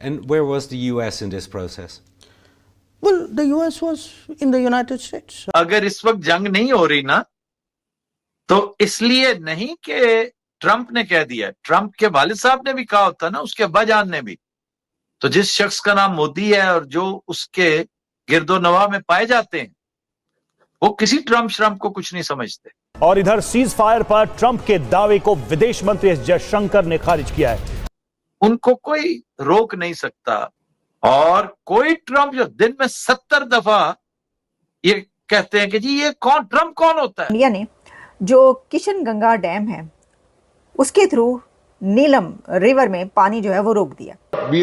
And where was the US in this process? Well, the US was in the United States. अगर इस वक्त जंग नहीं हो रही ना, तो इसलिए नहीं कि ट्रंप ने कह दिया, ट्रंप के वालिद साहब ने भी कहा होता ना, उसके अब्बाजान ने भी। तो जिस शख्स का नाम मोदी है और जो उसके गिरदो नवा में पाए जाते हैं, वो किसी ट्रंप श्रम्प को कुछ नहीं समझते। और इधर सीज फायर पर ट्रंप के दावे को विदेश मंत्री एस जयशंकर ने खारिज किया है। उनको कोई रोक नहीं सकता, और कोई ट्रंप जो दिन में 70 दफा ये कहते हैं कि जी ये कौन, ट्रंप कौन होता है। इंडिया ने जो किशन गंगा डैम है उसके थ्रू नीलम रिवर में पानी जो है वो रोक दिया।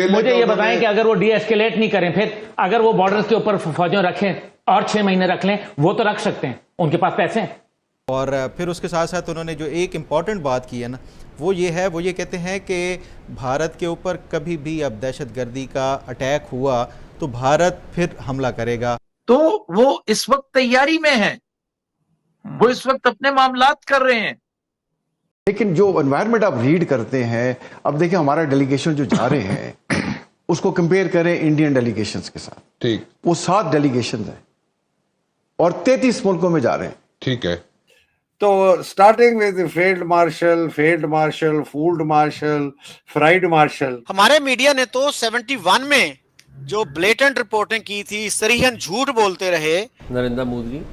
मुझे ये बताएं कि अगर वो डीएस्केलेट नहीं करें, फिर अगर वो बॉर्डर्स के ऊपर फौजियों रखें और 6 महीने रख लें, वो तो रख सकते हैं, उनके पास पैसे हैं। और फिर उसके साथ साथ उन्होंने जो एक इम्पॉर्टेंट बात की है ना, वो ये कहते हैं कि भारत के ऊपर कभी भी अब दहशतगर्दी का अटैक हुआ तो भारत फिर हमला करेगा। तो वो इस वक्त तैयारी में है, वो इस वक्त अपने मामलात कर रहे हैं। लेकिन जो एनवायरनमेंट आप रीड करते हैं, अब देखिए हमारा डेलीगेशन जो जा रहे हैं उसको कंपेयर करें इंडियन डेलीगेशंस के साथ, ठीक, वो 7 डेलीगेशन है और 33 मुल्कों में जा रहे हैं। ठीक है, तो starting with field marshal, fooled marshal, fried marshal. हमारे मीडिया ने तो 71 में जो ब्लेटेंट रिपोर्टिंग की थी, सरीहन झूठ बोलते रहे। नरेंद्र मोदी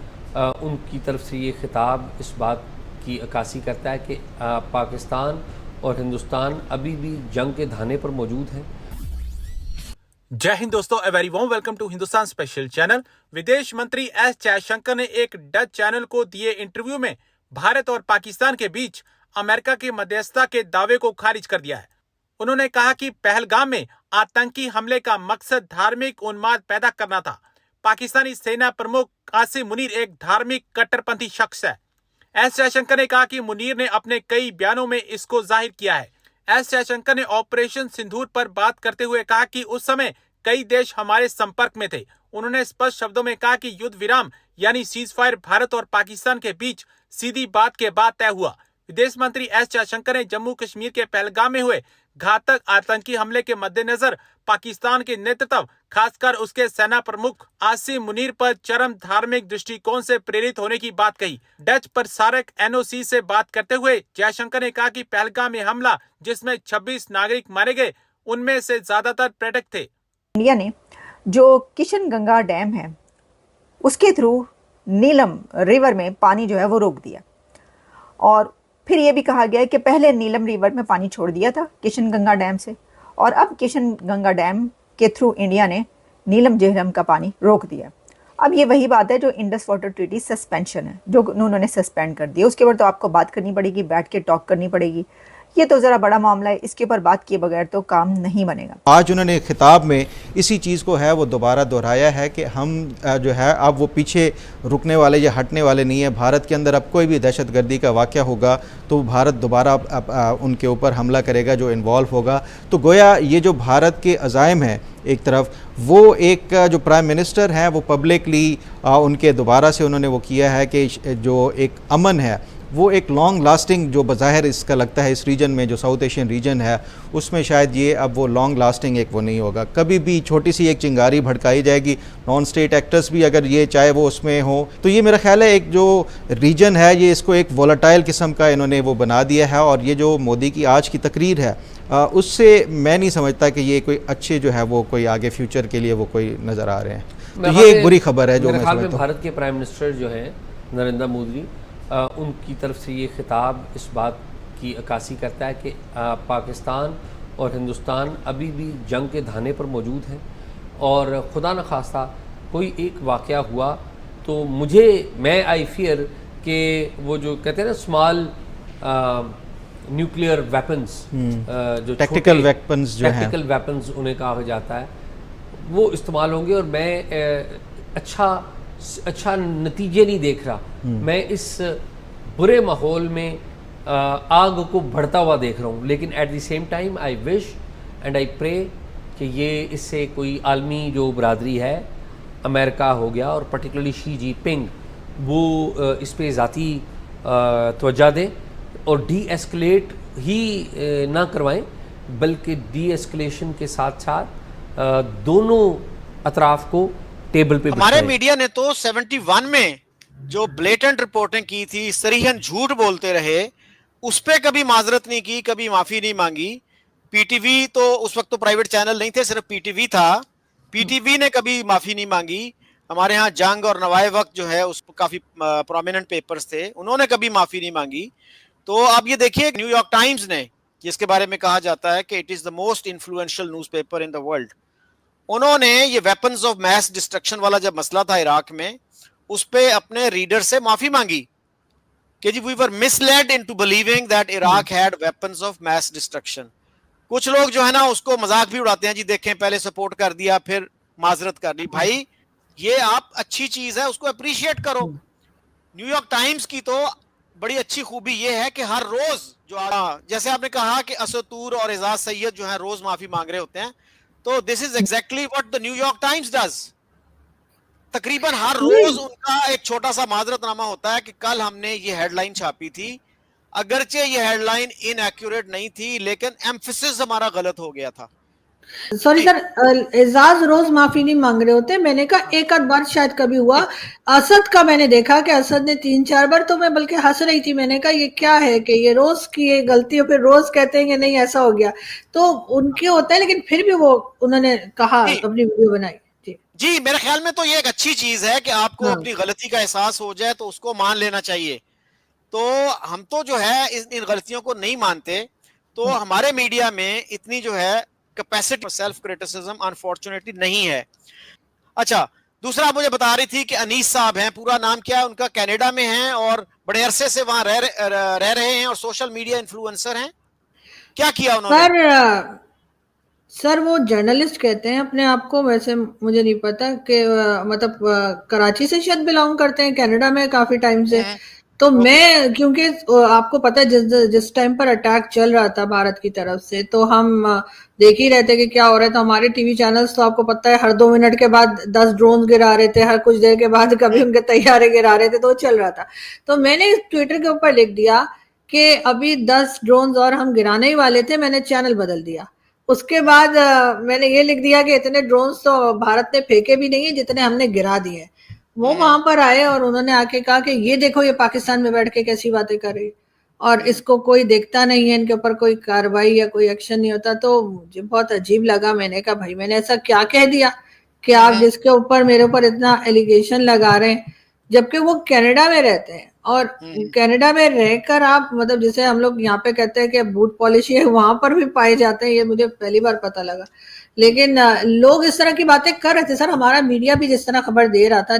उनकी तरफ से ये खिताब इस बात की अक्कासी करता है कि पाकिस्तान और हिंदुस्तान अभी भी जंग के धाने पर मौजूद हैं। जय हिंद दोस्तों, a very warm welcome to Hindustan special channel. विदेश मंत्री एस जयशंकर ने एक डच चैनल को दिए इंटरव्यू में भारत और पाकिस्तान के बीच अमेरिका की मध्यस्थता के दावे को खारिज कर दिया है। उन्होंने कहा कि पहलगाम में आतंकी हमले का मकसद धार्मिक उन्माद पैदा करना था। पाकिस्तानी सेना प्रमुख कासिम मुनीर एक धार्मिक कट्टरपंथी शख्स है। एस जयशंकर ने कहा कि मुनीर ने अपने कई बयानों में इसको जाहिर किया है। एस जयशंकर ने ऑपरेशन सिंदूर पर बात करते हुए कहा कि उस समय कई देश हमारे संपर्क में थे। उन्होंने स्पष्ट शब्दों में कहा कि युद्ध विराम यानी सीज फायर भारत और पाकिस्तान के बीच सीधी बात के बाद तय हुआ। विदेश मंत्री एस जयशंकर ने जम्मू कश्मीर के पहलगाम में हुए घातक आतंकी हमले के मद्देनजर पाकिस्तान के नेतृत्व, खासकर उसके सेना प्रमुख आसिम मुनीर पर चरम धार्मिक दृष्टिकोण से प्रेरित होने की बात कही। डच प्रसारक एनओसी से बात करते हुए जयशंकर ने कहा कि पहलगाम में हमला जिसमें 26 नागरिक मारे गए, उनमें से ज्यादातर पर्यटक थे। इंडिया ने जो किशन गंगा डैम है उसके थ्रू नीलम रिवर में पानी जो है वो रोक दिया, और फिर ये भी कहा गया है कि पहले नीलम रिवर में पानी छोड़ दिया था किशन गंगा डैम से, और अब किशन गंगा डैम के थ्रू इंडिया ने नीलम झेलम का पानी रोक दिया। अब ये वही बात है जो इंडस वाटर ट्रीटी सस्पेंशन है, जो उन्होंने सस्पेंड कर दिया। उसके ऊपर तो आपको बात करनी पड़ेगी, बैठ के टॉक करनी पड़ेगी। ये तो ज़रा बड़ा मामला है, इसके ऊपर बात किए बगैर तो काम नहीं बनेगा। आज उन्होंने खिताब में इसी चीज़ को है वो दोबारा दोहराया है कि हम जो है अब वो पीछे रुकने वाले या हटने वाले नहीं है। भारत के अंदर अब कोई भी दहशतगर्दी का वाक़या होगा तो भारत दोबारा उनके ऊपर हमला करेगा जो इन्वॉल्व होगा। तो गोया ये जो भारत के अज़ाइम हैं, एक तरफ वो एक जो प्राइम मिनिस्टर हैं वो पब्लिकली उनके दोबारा से उन्होंने वो किया है कि जो एक अमन है वो एक लॉन्ग लास्टिंग, जो बज़ाहिर इसका लगता है इस रीजन में जो साउथ एशियन रीजन है उसमें शायद ये अब वो लॉन्ग लास्टिंग एक वो नहीं होगा। कभी भी छोटी सी एक चिंगारी भड़काई जाएगी, नॉन स्टेट एक्टर्स भी अगर ये चाहे वो उसमें हो, तो ये मेरा ख्याल है एक जो रीजन है ये इसको एक वोलेटाइल किस्म का इन्होंने वो बना दिया है। और ये जो मोदी की आज की तकरीर है उससे मैं नहीं समझता कि ये कोई अच्छे जो है वो कोई आगे फ्यूचर के लिए वो कोई नज़र आ रहे हैं। तो ये एक बुरी खबर है जो मैं समझता हूं। भारत के प्राइम मिनिस्टर जो हैं नरेंद्र मोदी, उनकी तरफ से ये खिताब इस बात की अक्कासी करता है कि पाकिस्तान और हिंदुस्तान अभी भी जंग के धाने पर मौजूद हैं, और खुदा न खास्ता कोई एक वाक़या हुआ तो मैं आई फियर कि वो जो कहते हैं ना स्मॉल न्यूक्लियर वेपन्स, जो टैक्टिकल वेपन्स उन्हें कहा जाता है, वो इस्तेमाल होंगे। और मैं अच्छा नतीजे नहीं देख रहा। मैं इस बुरे माहौल में आग को बढ़ता हुआ देख रहा हूँ। लेकिन at the same time I wish and I pray कि ये इससे कोई आलमी जो बरादरी है, अमेरिका हो गया और पर्टिकुलरली शी जिनपिंग, वो इस पे ज़ाती तवज्जो दें और डी एस्केलेट ही ना करवाएं, बल्कि डी एस्केलेशन के साथ साथ दोनों अतराफ को टेबल पे हमारे बिठाए। मीडिया ने तो 71 में जो ब्लेटेंट रिपोर्टिंग की थी, सरीहन झूठ बोलते रहे, उस पे कभी माजरत नहीं की, कभी माफी नहीं मांगी। पीटीवी तो उस वक्त तो प्राइवेट चैनल नहीं थे, सिर्फ पीटीवी था, पीटीवी ने कभी माफी नहीं मांगी। हमारे यहाँ जंग और नवाए वक्त जो है उस काफी प्रोमिनेंट पेपर्स थे, उन्होंने कभी माफी नहीं मांगी। तो आप ये देखिए, न्यूयॉर्क टाइम्स ने, जिसके बारे में कहा जाता है कि it is the most influential newspaper in the world, उन्होंने ये वेपन्स ऑफ मैस डिस्ट्रक्शन वाला जब मसला था इराक में, उस पे अपने रीडर से माफी मांगी कि जी we were misled into believing that Iraq had weapons of mass destruction. कुछ लोग जो है ना उसको मजाक भी उड़ाते हैं, जी देखें पहले सपोर्ट कर दिया फिर माजरत कर ली। भाई ये आप अच्छी चीज है, उसको अप्रिशिएट करो। न्यूयॉर्क टाइम्स की तो बड़ी अच्छी खूबी ये है कि हर रोज जो जैसे आपने कहा कि असतूर और एजाज सैयद जो है रोज माफी मांग रहे होते हैं, तो this is exactly what the New York times does. तकरीबन हर रोज उनका एक छोटा सा माजरतनामा होता है कि कल हमने ये हेडलाइन छापी थी, अगरचे ये हेडलाइन इनएक्यूरेट नहीं थी, लेकिन एम्फेसिस हमारा गलत हो गया था। सॉरी सर, एजाज रोज माफी नहीं मांग रहे होते। मैंने कहा एक आध बार शायद कभी हुआ। असद का मैंने देखा कि असद ने 3-4 बार, तो मैं बल्कि हंस रही थी। मैंने कहा ये क्या है कि ये रोज की ये गलती हो, फिर रोज कहते हैं कि नहीं ऐसा हो गया, तो उनके होता है। लेकिन फिर भी वो उन्होंने कहा, अपनी वीडियो बनाई। जी मेरे ख्याल में तो ये एक अच्छी चीज है कि आपको अपनी गलती का एहसास हो जाए तो उसको मान लेना चाहिए। तो हम तो जो है इन गलतियों को नहीं मानते, तो हमारे मीडिया में इतनी जो है कैपेसिटी सेल्फ क्रिटिसिज्म अनफॉर्चुनेटली नहीं है। अच्छा, दूसरा आप मुझे बता रही थी कि अनीस साहब हैं, पूरा नाम क्या है उनका, कनाडा में हैं और बड़े अरसे से वहां रह रहे हैं और सोशल मीडिया इन्फ्लुएंसर हैं। क्या किया उन्होंने? सर वो जर्नलिस्ट कहते हैं अपने आप को, वैसे मुझे नहीं पता कि मतलब कराची से शायद बिलोंग करते हैं, कनाडा में काफी टाइम से। तो मैं, क्योंकि आपको पता है जिस टाइम पर अटैक चल रहा था भारत की तरफ से, तो हम देख ही रहे थे कि क्या हो रहा है। तो हमारे टीवी चैनल्स तो आपको पता है हर 2 मिनट के बाद 10 ड्रोन गिरा रहे थे, हर कुछ देर के बाद कभी उनके तैयारे गिरा रहे थे, तो चल रहा था। तो मैंने ट्विटर के ऊपर लिख दिया कि अभी 10 ड्रोन और हम गिराने ही वाले थे, मैंने चैनल बदल दिया। उसके बाद मैंने ये लिख दिया कि इतने ड्रोन्स तो भारत ने फेंके भी नहीं है जितने हमने गिरा दिए। वो वहां पर आए और उन्होंने आके कहा कि ये देखो ये पाकिस्तान में बैठ के कैसी बातें कर रही, और इसको कोई देखता नहीं है, इनके ऊपर कोई कार्रवाई या कोई एक्शन नहीं होता। तो मुझे बहुत अजीब लगा। मैंने कहा भाई मैंने ऐसा क्या कह दिया कि आप जिसके ऊपर मेरे ऊपर इतना एलिगेशन लगा रहे हैं, जबकि वो कनाडा में रहते हैं। और कनाडा में रहकर आप, मतलब जिसे हम लोग यहाँ पे कहते हैं कि बूट पॉलिशी है, वहां पर भी पाए जाते हैं। ये मुझे पहली बार पता लगा। लेकिन लोग इस तरह की बातें कर रहे थे। सर हमारा मीडिया भी जिस तरह खबर दे रहा था,